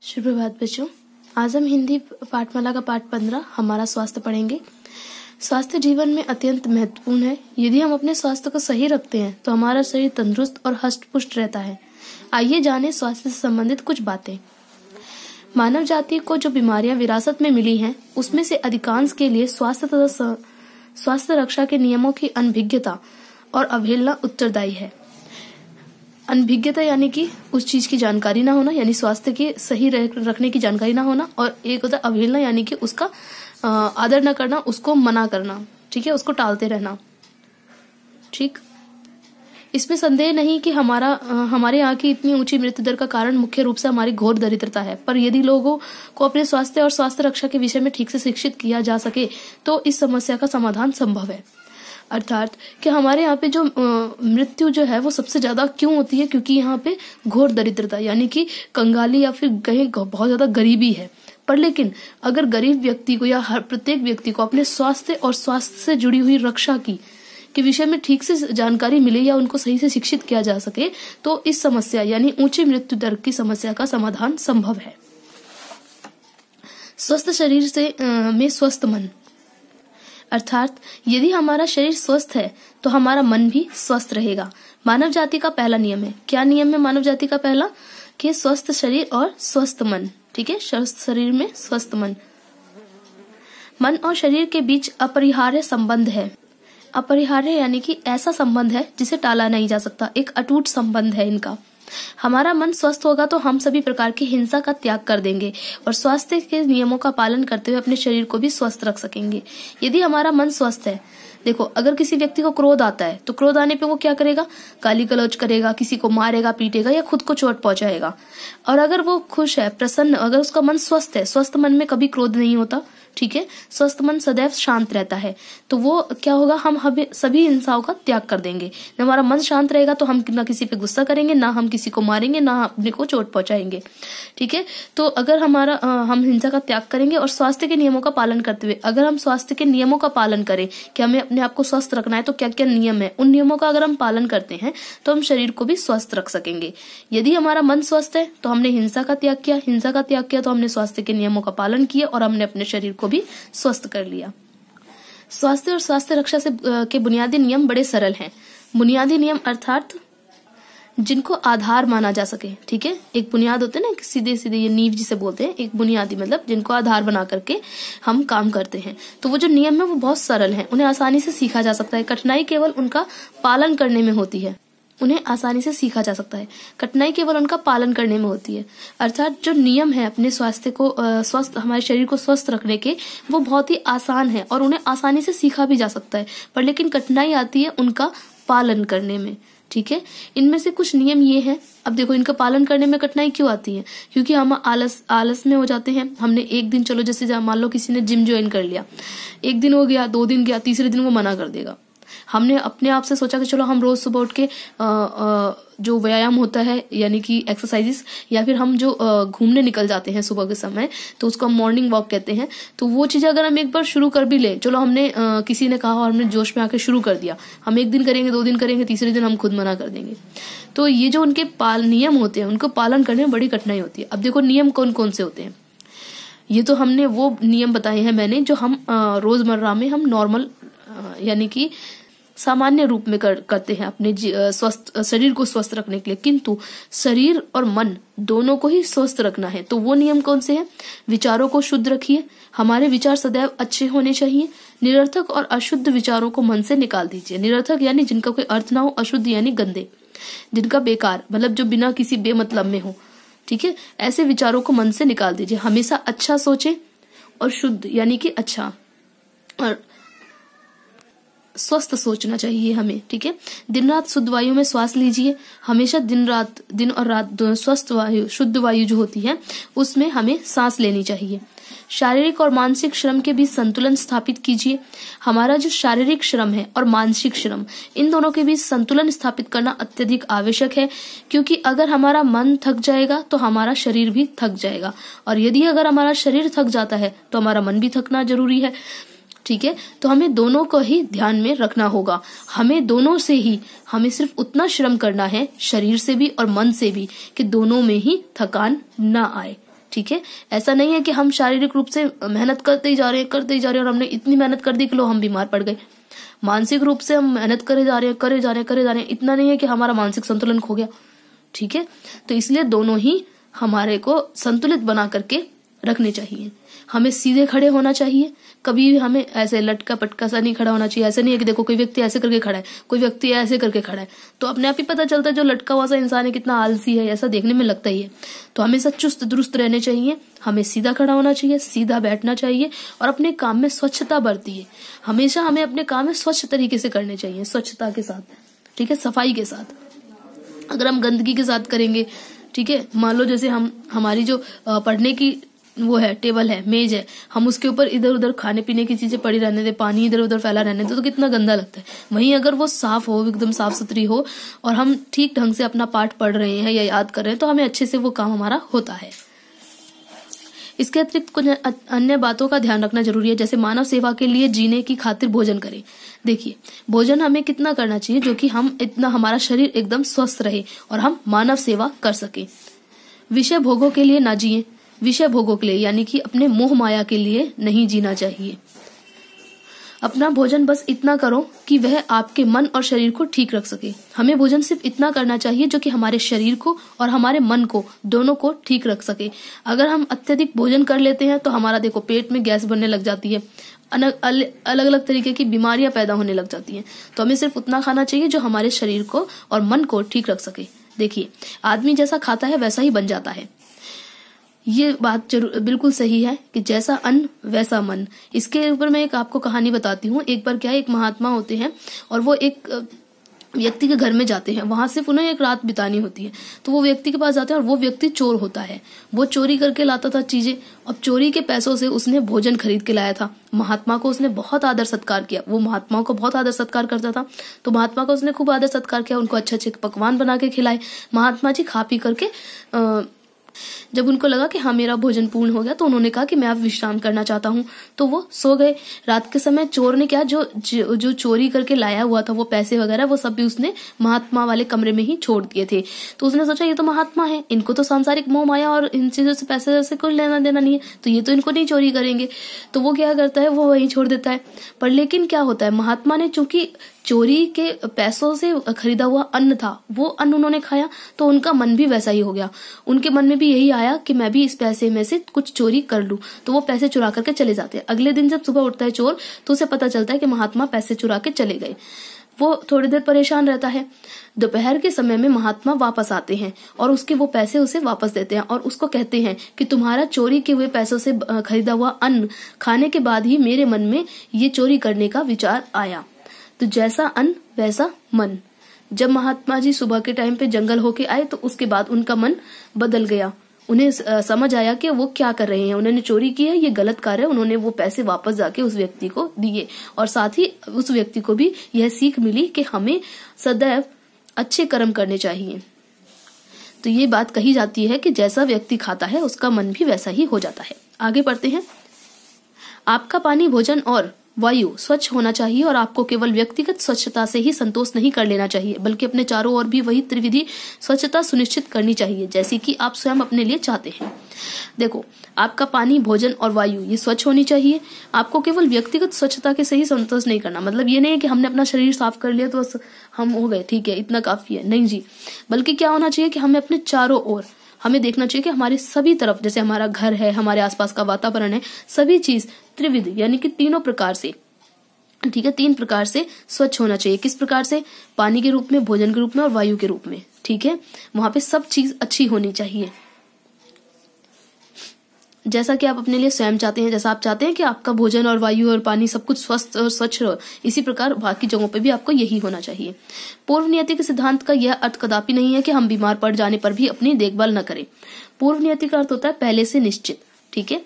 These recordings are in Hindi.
सुप्रभात बच्चों। आज हम हिंदी पाठमाला का पाठ 15 हमारा स्वास्थ्य पढ़ेंगे। स्वास्थ्य जीवन में अत्यंत महत्वपूर्ण है। यदि हम अपने स्वास्थ्य को सही रखते हैं तो हमारा शरीर तंदुरुस्त और हष्ट पुष्ट रहता है। आइए जाने स्वास्थ्य से संबंधित कुछ बातें। मानव जाति को जो बीमारियां विरासत में मिली हैं, उसमें से अधिकांश के लिए स्वास्थ्य रक्षा के नियमों की अनभिज्ञता और अवहेलना उत्तरदायी है। अनभिज्ञता यानी कि उस चीज की जानकारी ना होना, यानी स्वास्थ्य के सही रखने की जानकारी ना होना, और एक होता है अवहेलना यानी कि उसका आदर न करना, उसको मना करना, ठीक है, उसको टालते रहना। ठीक, इसमें संदेह नहीं कि हमारे यहाँ की इतनी ऊंची मृत्यु दर का कारण मुख्य रूप से हमारी घोर दरिद्रता है। पर यदि लोगों को अपने स्वास्थ्य और स्वास्थ्य रक्षा के विषय में ठीक से शिक्षित किया जा सके तो इस समस्या का समाधान संभव है। अर्थात कि हमारे यहाँ पे जो मृत्यु जो है वो सबसे ज्यादा क्यों होती है, क्योंकि यहाँ पे घोर दरिद्रता यानी कि कंगाली या फिर कहीं बहुत ज्यादा गरीबी है। पर लेकिन अगर गरीब व्यक्ति को या हर प्रत्येक व्यक्ति को अपने स्वास्थ्य और स्वास्थ्य से जुड़ी हुई रक्षा के विषय में ठीक से जानकारी मिले या उनको सही से शिक्षित किया जा सके तो इस समस्या यानी ऊंची मृत्यु दर की समस्या का समाधान संभव है। स्वस्थ शरीर से में स्वस्थ मन, अर्थात यदि हमारा शरीर स्वस्थ है तो हमारा मन भी स्वस्थ रहेगा। मानव जाति का पहला नियम है। क्या नियम है मानव जाति का पहला? कि स्वस्थ शरीर और स्वस्थ मन। ठीक है, स्वस्थ शरीर में स्वस्थ मन। मन और शरीर के बीच अपरिहार्य संबंध है। अपरिहार्य यानी कि ऐसा संबंध है जिसे टाला नहीं जा सकता, एक अटूट संबंध है इनका। हमारा मन स्वस्थ होगा तो हम सभी प्रकार की हिंसा का त्याग कर देंगे और स्वास्थ्य के नियमों का पालन करते हुए अपने शरीर को भी स्वस्थ रख सकेंगे। यदि हमारा मन स्वस्थ है, देखो अगर किसी व्यक्ति को क्रोध आता है तो क्रोध आने पे वो क्या करेगा? गाली गलौज करेगा, किसी को मारेगा, पीटेगा या खुद को चोट पहुंचाएगा। और अगर वो खुश है, प्रसन्न, अगर उसका मन स्वस्थ है, स्वस्थ मन में कभी क्रोध नहीं होता, ठीक है, स्वस्थ मन सदैव शांत रहता है, तो वो क्या होगा? हम सभी हिंसाओं का त्याग कर देंगे। जब हमारा मन शांत रहेगा तो हम ना किसी पे गुस्सा करेंगे, ना हम किसी को मारेंगे, ना अपने को चोट पहुंचाएंगे। ठीक है, तो अगर हम हिंसा का त्याग करेंगे और स्वास्थ्य के नियमों का पालन करते हुए, अगर हम स्वास्थ्य के नियमों का पालन करें कि हमें अपने आप को स्वस्थ रखना है तो क्या क्या नियम है, उन नियमों का अगर हम पालन करते हैं तो हम शरीर को भी स्वस्थ रख सकेंगे। यदि हमारा मन स्वस्थ है तो हमने हिंसा का त्याग किया, हिंसा का त्याग किया तो हमने स्वास्थ्य के नियमों का पालन किया और हमने अपने शरीर को भी स्वस्थ कर लिया। स्वास्थ्य और स्वास्थ्य रक्षा से के बुनियादी नियम बड़े सरल हैं। बुनियादी नियम अर्थात जिनको आधार माना जा सके। ठीक है, एक बुनियाद होते हैं ना, सीधे सीधे ये नींव जिसे बोलते हैं, एक बुनियादी मतलब जिनको आधार बना करके हम काम करते हैं। तो वो जो नियम है वो बहुत सरल हैं, उन्हें आसानी से सीखा जा सकता है। कठिनाई केवल उनका पालन करने में होती है। उन्हें आसानी से सीखा जा सकता है, कठिनाई केवल उनका पालन करने में होती है। अर्थात जो नियम है अपने स्वास्थ्य को स्वस्थ, हमारे शरीर को स्वस्थ रखने के, वो बहुत ही आसान है और उन्हें आसानी से सीखा भी जा सकता है। पर लेकिन कठिनाई आती है उनका पालन करने में। ठीक है, इनमें से कुछ नियम ये हैं। अब देखो इनका पालन करने में कठिनाई क्यों आती है? क्योंकि हम आलस में हो जाते हैं। हमने एक दिन, चलो जैसे मान लो किसी ने जिम ज्वाइन कर लिया, एक दिन हो गया, 2 दिन गया, तीसरे दिन वो मना कर देगा। हमने अपने आप से सोचा कि चलो हम रोज सुबह उठ के जो व्यायाम होता है यानी कि एक्सरसाइजेस, या फिर हम जो घूमने निकल जाते हैं सुबह के समय, तो उसको हम मॉर्निंग वॉक कहते हैं। तो वो चीज अगर हम एक बार शुरू कर भी ले, चलो हमने किसी ने कहा और हमने जोश में आकर शुरू कर दिया, हम 1 दिन करेंगे, 2 दिन करेंगे, तीसरे दिन हम खुद मना कर देंगे। तो ये जो उनके नियम होते हैं उनको पालन करने में बड़ी कठिनाई होती है। अब देखो नियम कौन कौन से होते हैं। ये तो हमने वो नियम बताए हैं मैंने जो हम रोजमर्रा में हम नॉर्मल यानी कि सामान्य रूप में करते हैं अपने स्वस्थ शरीर को स्वस्थ रखने के लिए। किंतु शरीर और मन दोनों को ही स्वस्थ रखना है तो वो नियम कौन से हैं? विचारों को शुद्ध रखिए। हमारे विचार सदैव अच्छे होने चाहिए। निरर्थक और अशुद्ध विचारों को मन से निकाल दीजिए। निरर्थक यानी जिनका कोई अर्थ ना हो, अशुद्ध यानी गंदे, जिनका बेकार मतलब जो बिना किसी बेमतलब में हो। ठीक है, ऐसे विचारों को मन से निकाल दीजिए। हमेशा अच्छा सोचे और शुद्ध यानी कि अच्छा और स्वस्थ सोचना चाहिए हमें। ठीक है, दिन रात शुद्ध वायु में श्वास लीजिए। हमेशा दिन और रात स्वस्थ वायु, शुद्ध वायु जो होती है उसमें हमें सांस लेनी चाहिए। शारीरिक और मानसिक श्रम के बीच संतुलन स्थापित कीजिए। हमारा जो शारीरिक श्रम है और मानसिक श्रम, इन दोनों के बीच संतुलन स्थापित करना अत्यधिक आवश्यक है, क्योंकि अगर हमारा मन थक जाएगा तो हमारा शरीर भी थक जाएगा, और यदि अगर हमारा शरीर थक जाता है तो हमारा मन भी थकना जरूरी है। ठीक है, तो हमें दोनों को ही ध्यान में रखना होगा। हमें दोनों से ही, हमें सिर्फ उतना श्रम करना है, शरीर से भी और मन से भी, कि दोनों में ही थकान ना आए। ठीक है, ऐसा नहीं है कि हम शारीरिक रूप से मेहनत करते ही जा रहे हैं और हमने इतनी मेहनत कर दी कि लो हम बीमार पड़ गए। मानसिक रूप से हम मेहनत करे जा रहे हैं, इतना नहीं है कि हमारा मानसिक संतुलन खो गया। ठीक है, तो इसलिए दोनों ही हमारे को संतुलित बना करके रखने चाहिए। हमें सीधे खड़े होना चाहिए, कभी भी हमें ऐसे लटका पटका सा नहीं खड़ा होना चाहिए। ऐसे नहीं है कि देखो कोई व्यक्ति ऐसे करके खड़ा है, कोई व्यक्ति ऐसे करके खड़ा है, तो अपने आप ही पता चलता है जो लटका हुआ सा इंसान है कितना आलसी है, ऐसा देखने में लगता ही है। तो हमेशा चुस्त दुरुस्त रहने चाहिए, हमें सीधा खड़ा होना चाहिए, सीधा बैठना चाहिए और अपने काम में स्वच्छता बरतिए। हमेशा हमें अपने काम में स्वच्छ तरीके से करने चाहिए, स्वच्छता के साथ, ठीक है, सफाई के साथ। अगर हम गंदगी के साथ करेंगे, ठीक है, मान लो जैसे हमारी जो पढ़ने की वो है, टेबल है, मेज है, हम उसके ऊपर इधर उधर खाने पीने की चीजें पड़ी रहने दे, पानी इधर उधर फैला रहने दे, तो कितना गंदा लगता है। वहीं अगर वो साफ हो, एकदम साफ सुथरी हो और हम ठीक ढंग से अपना पाठ पढ़ रहे हैं या याद कर रहे हैं, तो हमें अच्छे से वो काम हमारा होता है। इसके अतिरिक्त कुछ अन्य बातों का ध्यान रखना जरूरी है, जैसे मानव सेवा के लिए जीने की खातिर भोजन करें। देखिए, भोजन हमें कितना करना चाहिए जो कि हम इतना हमारा शरीर एकदम स्वस्थ रहे और हम मानव सेवा कर सके। विषय भोगों के लिए ना जिए, विषय भोगों के लिए यानी कि अपने मोह माया के लिए नहीं जीना चाहिए। अपना भोजन बस इतना करो कि वह आपके मन और शरीर को ठीक रख सके। हमें भोजन सिर्फ इतना करना चाहिए जो कि हमारे शरीर को और हमारे मन को दोनों को ठीक रख सके। अगर हम अत्यधिक भोजन कर लेते हैं तो हमारा देखो पेट में गैस बनने लग जाती है, अलग अलग तरीके की बीमारियां पैदा होने लग जाती हैं। तो हमें सिर्फ उतना खाना चाहिए जो हमारे शरीर को और मन को ठीक रख सके। देखिए, आदमी जैसा खाता है वैसा ही बन जाता है। ये बात जरूर बिल्कुल सही है कि जैसा अन्न वैसा मन। इसके ऊपर मैं एक आपको कहानी बताती हूँ। एक बार क्या है, एक महात्मा होते हैं और वो एक व्यक्ति के घर में जाते हैं, वहां सिर्फ उन्हें एक रात बितानी होती है। तो वो व्यक्ति के पास जाते हैं और वो व्यक्ति चोर होता है, वो चोरी करके लाता था चीजें। अब चोरी के पैसों से उसने भोजन खरीद के लाया था। महात्मा को उसने बहुत आदर सत्कार किया, वो महात्मा को बहुत आदर सत्कार करता था, तो महात्मा को उसने खूब आदर सत्कार किया, उनको अच्छे अच्छे पकवान बना के खिलाए। महात्मा जी खा पी करके जब उनको लगा कि हाँ मेरा भोजन पूर्ण हो गया, तो उन्होंने कहा कि मैं अब विश्राम करना चाहता हूँ, तो वो सो गए। रात के समय चोर ने क्या, जो चोरी करके लाया हुआ था वो पैसे वगैरह वो सब भी उसने महात्मा वाले कमरे में ही छोड़ दिए थे। तो उसने सोचा ये तो महात्मा है, इनको तो सांसारिक मोह माया और इन चीजों से पैसे से कोई लेना देना नहीं है, तो ये तो इनको नहीं चोरी करेंगे। तो वो क्या करता है, वो वहीं छोड़ देता है। पर लेकिन क्या होता है, महात्मा ने चूंकि चोरी के पैसों से खरीदा हुआ अन्न था, वो अन्न उन्होंने खाया, तो उनका मन भी वैसा ही हो गया। उनके मन में भी यही आया कि मैं भी इस पैसे में से कुछ चोरी कर लूं, तो वो पैसे चुरा करके चले जाते हैं। अगले दिन जब सुबह उठता है चोर, तो उसे पता चलता है कि महात्मा पैसे चुरा के चले गए। वो थोड़ी देर परेशान रहता है। दोपहर के समय में महात्मा वापस आते हैं और उसके वो पैसे उसे वापस देते हैं और उसको कहते हैं कि तुम्हारा चोरी के हुए पैसों से खरीदा हुआ अन्न खाने के बाद ही मेरे मन में ये चोरी करने का विचार आया। तो जैसा अन्न वैसा मन। जब महात्मा जी सुबह के टाइम पे जंगल होके आए, तो उसके बाद उनका मन बदल गया। उन्हें समझ आया कि वो क्या कर रहे हैं, उन्होंने चोरी की है, ये गलत कार्य है। उन्होंने वो पैसे वापस जाके उस व्यक्ति को दिए और साथ ही उस व्यक्ति को भी यह सीख मिली कि हमें सदैव अच्छे कर्म करने चाहिए। तो ये बात कही जाती है कि जैसा व्यक्ति खाता है उसका मन भी वैसा ही हो जाता है। आगे बढ़ते हैं। आपका पानी, भोजन और वायु स्वच्छ होना चाहिए और आपको केवल व्यक्तिगत स्वच्छता से ही संतोष नहीं कर लेना चाहिए, बल्कि अपने चारों ओर भी वही त्रिविधि स्वच्छता सुनिश्चित करनी चाहिए जैसी कि आप स्वयं अपने लिए चाहते हैं। देखो, आपका पानी, भोजन और वायु ये स्वच्छ होनी चाहिए। आपको केवल व्यक्तिगत स्वच्छता के से ही संतोष नहीं करना। मतलब ये नहीं है कि हमने अपना शरीर साफ कर लिया तो बस हम हो गए, ठीक है, इतना काफी है, नहीं जी। बल्कि क्या होना चाहिए कि हमें अपने चारों ओर हमें देखना चाहिए कि हमारी सभी तरफ, जैसे हमारा घर है, हमारे आसपास का वातावरण है, सभी चीज त्रिविध यानी कि तीनों प्रकार से, ठीक है, 3 प्रकार से स्वच्छ होना चाहिए। किस प्रकार से? पानी के रूप में, भोजन के रूप में और वायु के रूप में, ठीक है। वहां पे सब चीज अच्छी होनी चाहिए, जैसा कि आप अपने लिए स्वयं चाहते हैं। जैसा आप चाहते हैं कि आपका भोजन और वायु और पानी सब कुछ स्वस्थ और स्वच्छ हो, इसी प्रकार बाकी जगहों पे भी आपको यही होना चाहिए। पूर्व नियति के सिद्धांत का यह अर्थ कदापि नहीं है कि हम बीमार पड़ जाने पर भी अपनी देखभाल न करें। पूर्व नियति का अर्थ होता है पहले से निश्चित, ठीक है।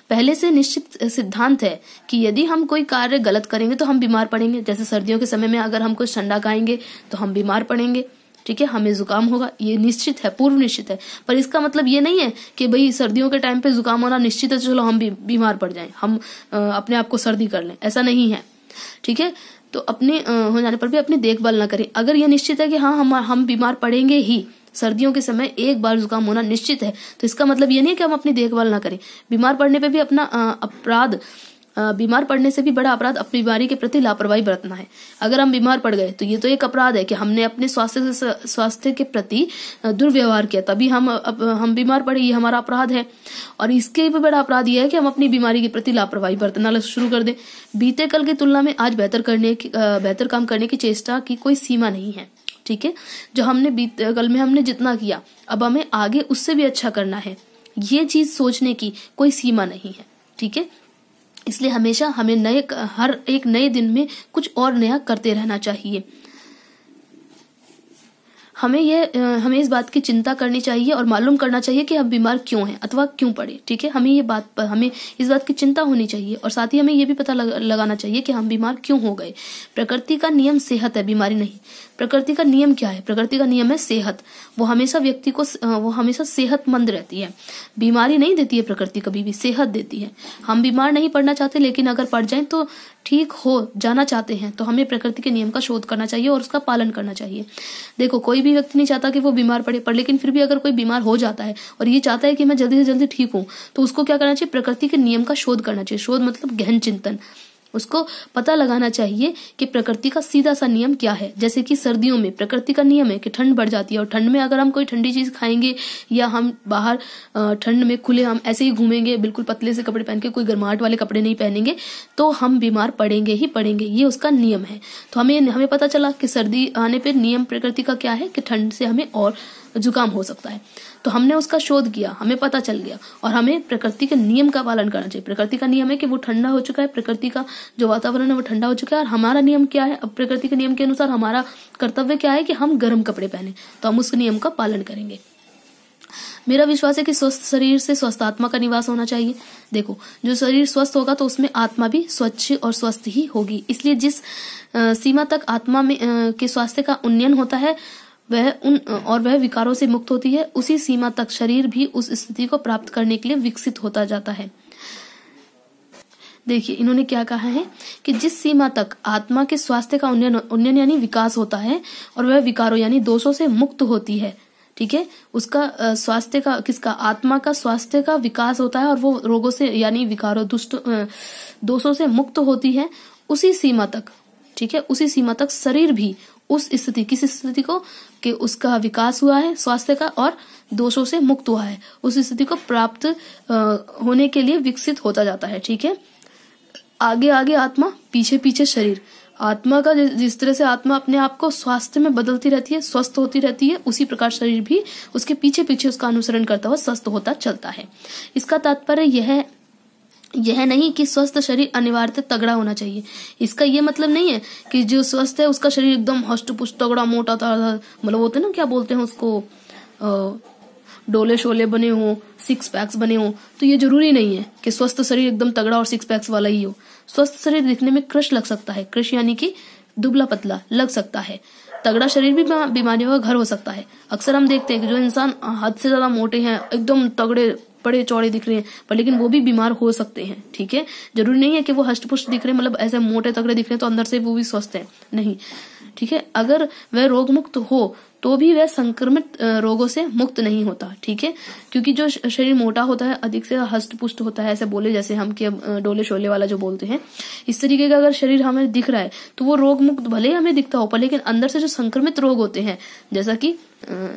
पहले से निश्चित सिद्धांत है कि यदि हम कोई कार्य गलत करेंगे तो हम बीमार पड़ेंगे। जैसे सर्दियों के समय में अगर हम कुछ ठंडा खाएंगे तो हम बीमार पड़ेंगे, ठीक है, हमें जुकाम होगा, ये निश्चित है, पूर्व निश्चित है। पर इसका मतलब ये नहीं है कि भाई सर्दियों के टाइम पे जुकाम होना निश्चित है, चलो हम भी बीमार पड़ जाएं, हम अपने आप को सर्दी कर लें, ऐसा नहीं है, ठीक है। तो अपने हो जाने पर भी अपनी देखभाल ना करें। अगर ये निश्चित है कि हाँ हम बीमार पड़ेंगे ही, सर्दियों के समय एक बार जुकाम होना निश्चित है। तो इसका मतलब ये नहीं है कि हम अपनी देखभाल ना करें। बीमार पड़ने पे भी बीमार पड़ने से भी बड़ा अपराध अपनी बीमारी के प्रति लापरवाही बरतना है। अगर हम बीमार पड़ गए तो ये तो एक अपराध है कि हमने अपने स्वास्थ्य के प्रति दुर्व्यवहार किया, तभी हम बीमार पड़े, ये हमारा अपराध है। और इसके भी बड़ा अपराध ये है कि हम अपनी बीमारी के प्रति लापरवाही बरतना शुरू कर दें। बीते कल की तुलना में आज बेहतर काम करने की चेष्टा की कोई सीमा नहीं है। ठीक है, जो हमने बीते कल में हमने जितना किया, अब हमें आगे उससे भी अच्छा करना है। ये चीज सोचने की कोई सीमा नहीं है। ठीक है, इसलिए हमेशा हमें हर एक नए दिन में कुछ और नया करते रहना चाहिए। हमें इस बात की चिंता करनी चाहिए और मालूम करना चाहिए कि हम बीमार क्यों हैं अथवा क्यों पड़े। ठीक है, हमें इस बात की चिंता होनी चाहिए और साथ ही हमें ये भी पता लगाना चाहिए कि हम बीमार क्यों हो गए। प्रकृति का नियम सेहत है, बीमारी नहीं। प्रकृति का नियम क्या है? प्रकृति का नियम है सेहत। वो हमेशा सेहतमंद रहती है, बीमारी नहीं देती है प्रकृति, कभी भी सेहत देती है। हम बीमार नहीं पड़ना चाहते, लेकिन अगर पड़ जाएं तो ठीक हो जाना चाहते हैं तो हमें प्रकृति के नियम का शोध करना चाहिए और उसका पालन करना चाहिए। देखो, कोई भी व्यक्ति नहीं चाहता कि वो बीमार पड़े, पर लेकिन फिर भी अगर कोई बीमार हो जाता है और ये चाहता है कि मैं जल्दी से जल्दी ठीक हूं, तो उसको क्या करना चाहिए? प्रकृति के नियम का शोध करना चाहिए। शोध मतलब गहन चिंतन। उसको पता लगाना चाहिए कि प्रकृति का सीधा सा नियम क्या है। जैसे कि सर्दियों में प्रकृति का नियम है कि ठंड बढ़ जाती है, और ठंड में अगर हम कोई ठंडी चीज खाएंगे या हम बाहर ठंड में खुले हम ऐसे ही घूमेंगे, बिल्कुल पतले से कपड़े पहन के, कोई गर्माहट वाले कपड़े नहीं पहनेंगे, तो हम बीमार पड़ेंगे ही पड़ेंगे। ये उसका नियम है। तो हमें पता चला कि सर्दी आने पर नियम प्रकृति का क्या है कि ठंड से हमें और जुकाम हो सकता है। तो हमने उसका शोध किया, हमें पता चल गया, और हमें प्रकृति के नियम का पालन करना चाहिए। प्रकृति का नियम है कि वो ठंडा हो चुका है, प्रकृति का जो वातावरण है वो ठंडा हो चुका है, और हमारा नियम क्या है? अब प्रकृति के नियम के अनुसार हमारा कर्तव्य क्या है कि हम गर्म कपड़े पहने, तो हम उस नियम का पालन करेंगे। मेरा विश्वास है कि स्वस्थ शरीर से स्वस्थ आत्मा का निवास होना चाहिए। देखो, जो शरीर स्वस्थ होगा तो उसमें आत्मा भी स्वच्छ और स्वस्थ ही होगी। इसलिए जिस सीमा तक आत्मा में के स्वास्थ्य का उन्नयन होता है वह विकारों से मुक्त होती है, उसी सीमा तक शरीर भी उस स्थिति को प्राप्त करने के लिए विकसित होता जाता है। देखिए, इन्होंने क्या कहा है कि जिस सीमा तक आत्मा के स्वास्थ्य का उन्नयन यानी विकास होता है और वह विकारों यानी दोषों से मुक्त होती है। ठीक है, उसका स्वास्थ्य का आत्मा का स्वास्थ्य का विकास होता है और वो रोगों से यानी विकारों दोषों से मुक्त होती है, उसी सीमा तक। ठीक है, उसी सीमा तक शरीर भी किस स्थिति को कि उसका विकास हुआ है स्वास्थ्य का और दोषों से मुक्त हुआ है, उस स्थिति को प्राप्त होने के लिए विकसित होता जाता है। ठीक है, आगे आगे आत्मा, पीछे पीछे शरीर। आत्मा का जिस तरह से आत्मा अपने आप को स्वास्थ्य में बदलती रहती है, स्वस्थ होती रहती है, उसी प्रकार शरीर भी उसके पीछे पीछे उसका अनुसरण करता हुआ स्वस्थ होता चलता है। इसका तात्पर्य यह नहीं कि स्वस्थ शरीर अनिवार्यतः तगड़ा होना चाहिए। इसका ये मतलब नहीं है कि जो स्वस्थ है उसका शरीर एकदम हष्ट पुष्ट तगड़ा मोटा मतलब होते ना, क्या बोलते हैं उसको, डोले शोले बने हो, सिक्स पैक्स बने हो। तो ये जरूरी नहीं है कि स्वस्थ शरीर एकदम तगड़ा और सिक्स पैक्स वाला ही हो। स्वस्थ शरीर दिखने में कृश लग सकता है, कृश यानी कि दुबला पतला लग सकता है। तगड़ा शरीर भी बीमारियों का घर हो सकता है। अक्सर हम देखते हैं कि जो इंसान हद से ज्यादा मोटे हैं, एकदम तगड़े बड़े चौड़े दिख रहे हैं, पर लेकिन वो भी बीमार हो सकते हैं। ठीक है, जरूरी नहीं है कि वो हष्टपुष्ट दिख रहे हैं, मतलब ऐसे मोटे तगड़े दिख रहे हैं तो अंदर से वो भी स्वस्थ है, नहीं। ठीक है, अगर वह रोग मुक्त हो तो भी वह संक्रमित रोगों से मुक्त नहीं होता। ठीक है, क्योंकि जो शरीर मोटा होता है, अधिक से हष्ट पुष्ट होता है, ऐसे बोले जैसे हम कि डोले शोले वाला जो बोलते हैं, इस तरीके का अगर शरीर हमें दिख रहा है तो वो रोग मुक्त भले ही हमें दिखता हो, पर लेकिन अंदर से जो संक्रमित रोग होते हैं, जैसा कि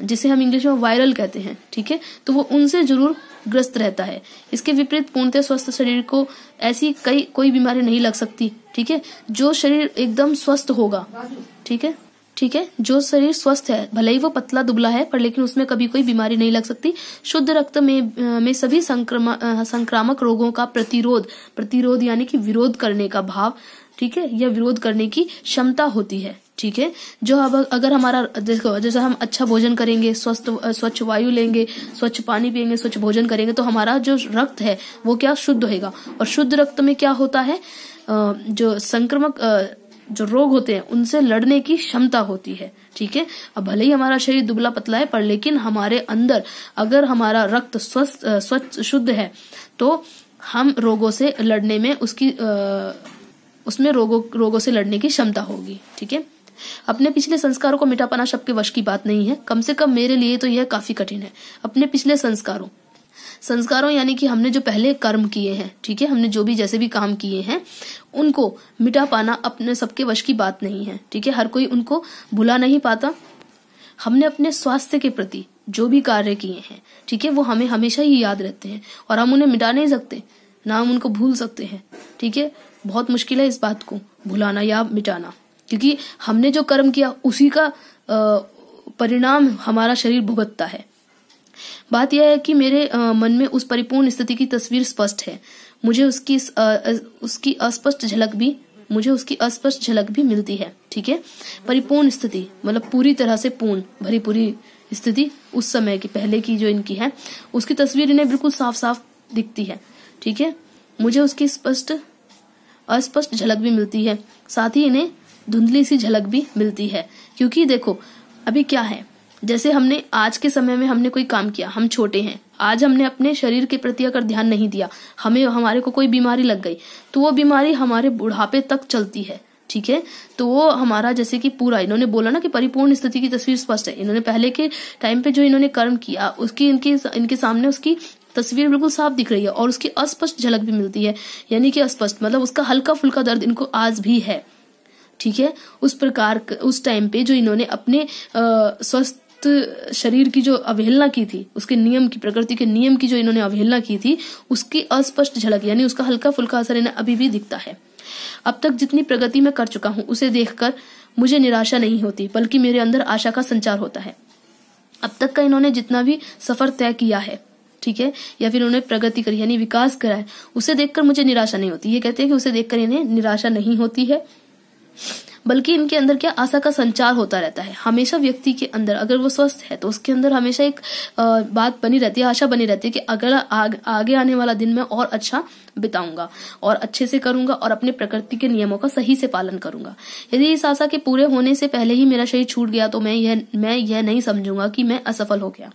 जिसे हम इंग्लिश में वायरल कहते हैं, ठीक है, तो वो उनसे जरूर ग्रस्त रहता है। इसके विपरीत पूर्णतः स्वस्थ शरीर को ऐसी कोई बीमारी नहीं लग सकती। ठीक है, जो शरीर एकदम स्वस्थ होगा, ठीक है, जो शरीर स्वस्थ है, भले ही वो पतला दुबला है, पर लेकिन उसमें कभी कोई बीमारी नहीं लग सकती। शुद्ध रक्त में सभी संक्रामक रोगों का प्रतिरोध यानी कि विरोध करने का भाव, ठीक है, या विरोध करने की क्षमता होती है। ठीक है, जो अब अगर हमारा जैसे हम अच्छा भोजन करेंगे, स्वच्छ वायु लेंगे, स्वच्छ पानी पिएंगे, स्वच्छ भोजन करेंगे, तो हमारा जो रक्त है वो क्या शुद्ध होगा। और शुद्ध रक्त में क्या होता है, जो संक्रामक जो रोग होते हैं उनसे लड़ने की क्षमता होती है। ठीक है, अब भले ही हमारा शरीर दुबला पतला है, पर लेकिन हमारे अंदर अगर हमारा रक्त स्वच्छ शुद्ध है तो हम रोगों से लड़ने में उसमें रोगों से लड़ने की क्षमता होगी। ठीक है, अपने पिछले संस्कारों को मिटा पाना सबके वश की बात नहीं है, कम से कम मेरे लिए तो यह काफी कठिन है। अपने पिछले संस्कारों यानी कि हमने जो पहले कर्म किए हैं, ठीक है, हमने जो भी जैसे भी काम किए हैं उनको मिटा पाना अपने सबके वश की बात नहीं है, ठीक है, हर कोई उनको भुला नहीं पाता। हमने अपने स्वास्थ्य के प्रति जो भी कार्य किए हैं, ठीक है, वो हमें हमेशा ही याद रहते हैं और हम उन्हें मिटा नहीं सकते, ना हम उनको भूल सकते हैं, ठीक है। बहुत मुश्किल है इस बात को भुलाना या मिटाना, क्योंकि हमने जो कर्म किया उसी का परिणाम हमारा शरीर भुगतता है। बात यह है कि मेरे मन में उस परिपूर्ण स्थिति की तस्वीर स्पष्ट है। मुझे उसकी अस्पष्ट झलक भी मिलती है, ठीक है। परिपूर्ण स्थिति मतलब पूरी तरह से पूर्ण भरी पूरी स्थिति उस समय की पहले की जो इनकी है उसकी तस्वीर इन्हें बिल्कुल साफ साफ दिखती है, ठीक है। मुझे उसकी अस्पष्ट झलक भी मिलती है, साथ ही इन्हें धुंधली सी झलक भी मिलती है। क्योंकि देखो अभी क्या है, जैसे हमने आज के समय में हमने कोई काम किया, हम छोटे हैं, आज हमने अपने शरीर के प्रति अगर ध्यान नहीं दिया, हमारे को कोई बीमारी लग गई तो वो बीमारी हमारे बुढ़ापे तक चलती है, ठीक है। तो वो हमारा जैसे कि पूरा इन्होंने बोला ना कि परिपूर्ण स्थिति की तस्वीर स्पष्ट है, इन्होंने पहले के टाइम पे जो इन्होंने कर्म किया उसकी इनके सामने उसकी तस्वीर बिल्कुल साफ दिख रही है और उसकी अस्पष्ट झलक भी मिलती है, यानी कि अस्पष्ट मतलब उसका हल्का फुल्का दर्द इनको आज भी है, ठीक है। उस प्रकार उस टाइम पे जो इन्होंने अपने स्वस्थ शरीर की जो अवहेलना की थी, उसके नियम की, प्रकृति के नियम की जो इन्होंने अवहेलना की थी, उसकी अस्पष्ट झलक यानी उसका हल्का फुल्का असर इन्हें अभी भी दिखता है। अब तक जितनी प्रगति मैं कर चुका हूं उसे देखकर मुझे निराशा नहीं होती, बल्कि मेरे अंदर आशा का संचार होता है। अब तक का इन्होंने जितना भी सफर तय किया है, ठीक है, या फिर उन्होंने प्रगति करी यानी विकास करा है, उसे देखकर मुझे निराशा नहीं होती। ये कहते हैं कि उसे देखकर इन्हें निराशा नहीं होती है, बल्कि इनके अंदर क्या आशा का संचार होता रहता है। हमेशा व्यक्ति के अंदर अगर वो स्वस्थ है तो उसके अंदर हमेशा एक बात बनी रहती है, आशा बनी रहती है कि अगला आगे आने वाला दिन मैं और अच्छा बिताऊंगा और अच्छे से करूंगा और अपने प्रकृति के नियमों का सही से पालन करूंगा। यदि इस आशा के पूरे होने से पहले ही मेरा शरीर छूट गया तो मैं यह नहीं समझूंगा कि मैं असफल हो गया।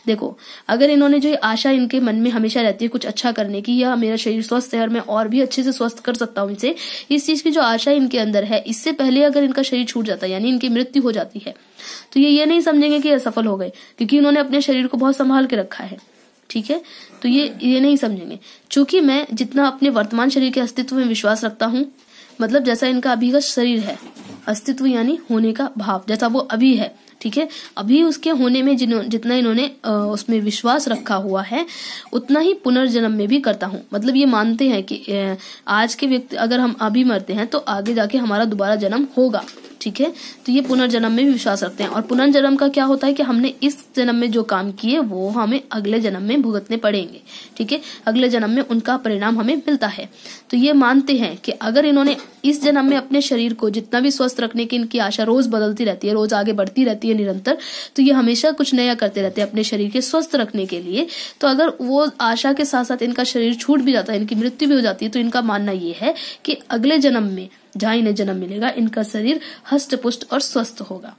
देखो अगर इन्होंने जो आशा इनके मन में हमेशा रहती है कुछ अच्छा करने की, या मेरा शरीर स्वस्थ है और मैं और भी अच्छे से स्वस्थ कर सकता हूँ इसे, इस चीज की जो आशा इनके अंदर है, इससे पहले अगर इनका शरीर छूट जाता है यानी इनकी मृत्यु हो जाती है तो ये नहीं समझेंगे कि असफल हो गए, क्योंकि इन्होंने अपने शरीर को बहुत संभाल के रखा है, ठीक है। तो ये नहीं समझेंगे। चूंकि मैं जितना अपने वर्तमान शरीर के अस्तित्व में विश्वास रखता हूँ, मतलब जैसा इनका अभी का शरीर है, अस्तित्व यानी होने का भाव जैसा वो अभी है, ठीक है, अभी उसके होने में जितना इन्होंने उसमें विश्वास रखा हुआ है उतना ही पुनर्जन्म में भी करता हूँ। मतलब ये मानते हैं कि आज के व्यक्ति अगर हम अभी मरते हैं तो आगे जाके हमारा दोबारा जन्म होगा, ठीक है। तो ये पुनर्जन्म में भी विश्वास रखते हैं और पुनर्जन्म का क्या होता है कि हमने इस जन्म में जो काम किए वो हमें अगले जन्म में भुगतने पड़ेंगे, ठीक है, अगले जन्म में उनका परिणाम हमें मिलता है। तो ये मानते हैं कि अगर इन्होंने इस जन्म में अपने शरीर को जितना भी स्वस्थ रखने की इनकी आशा रोज बदलती रहती है, रोज आगे बढ़ती रहती है निरंतर, तो ये हमेशा कुछ नया करते रहते हैं अपने शरीर के स्वस्थ रखने के लिए। तो अगर वो आशा के साथ साथ इनका शरीर छूट भी जाता है, इनकी मृत्यु भी हो जाती है, तो इनका मानना ये है कि अगले जन्म में जहां इन्हें जन्म मिलेगा इनका शरीर हष्ट पुष्ट और स्वस्थ होगा।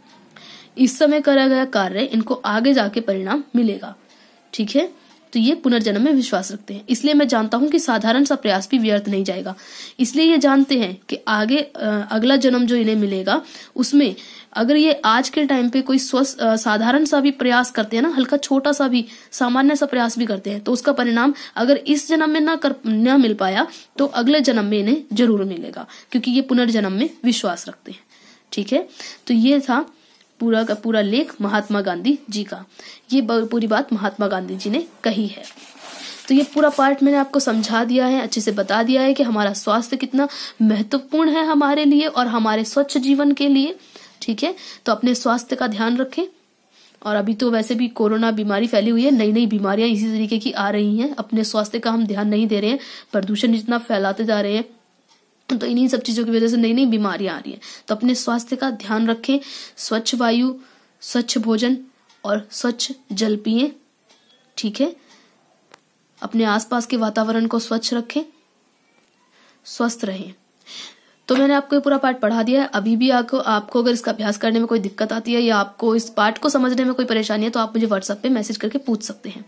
इस समय करा गया कार्य इनको आगे जाके परिणाम मिलेगा, ठीक है। तो ये पुनर्जन्म में विश्वास रखते हैं। इसलिए मैं जानता हूं कि साधारण सा प्रयास भी व्यर्थ नहीं जाएगा। इसलिए ये जानते हैं कि आगे अगला जन्म जो इन्हें मिलेगा उसमें अगर ये आज के टाइम पे कोई साधारण सा भी प्रयास करते हैं ना, हल्का छोटा सा भी सामान्य सा प्रयास भी करते हैं, तो उसका परिणाम अगर इस जन्म में ना मिल पाया तो अगले जन्म में इन्हें जरूर मिलेगा, क्योंकि ये पुनर्जन्म में विश्वास रखते हैं, ठीक है। तो ये था पूरा का पूरा लेख महात्मा गांधी जी का। ये पूरी बात महात्मा गांधी जी ने कही है। तो ये पूरा पार्ट मैंने आपको समझा दिया है, अच्छे से बता दिया है कि हमारा स्वास्थ्य कितना महत्वपूर्ण है हमारे लिए और हमारे स्वच्छ जीवन के लिए, ठीक है। तो अपने स्वास्थ्य का ध्यान रखें। और अभी तो वैसे भी कोरोना बीमारी फैली हुई है, नई नई बीमारियां इसी तरीके की आ रही हैं। अपने स्वास्थ्य का हम ध्यान नहीं दे रहे हैं, प्रदूषण जितना फैलाते जा रहे हैं, तो इन्हीं सब चीजों की वजह से नई नई बीमारियां आ रही हैं। तो अपने स्वास्थ्य का ध्यान रखें, स्वच्छ वायु, स्वच्छ भोजन और स्वच्छ जल पिएं, ठीक है। अपने आसपास के वातावरण को स्वच्छ रखें, स्वस्थ रहें। तो मैंने आपको ये पूरा पाठ पढ़ा दिया है। अभी भी आपको अगर इसका अभ्यास करने में कोई दिक्कत आती है या आपको इस पाठ को समझने में कोई परेशानी है तो आप मुझे व्हाट्सएप पे मैसेज करके पूछ सकते हैं।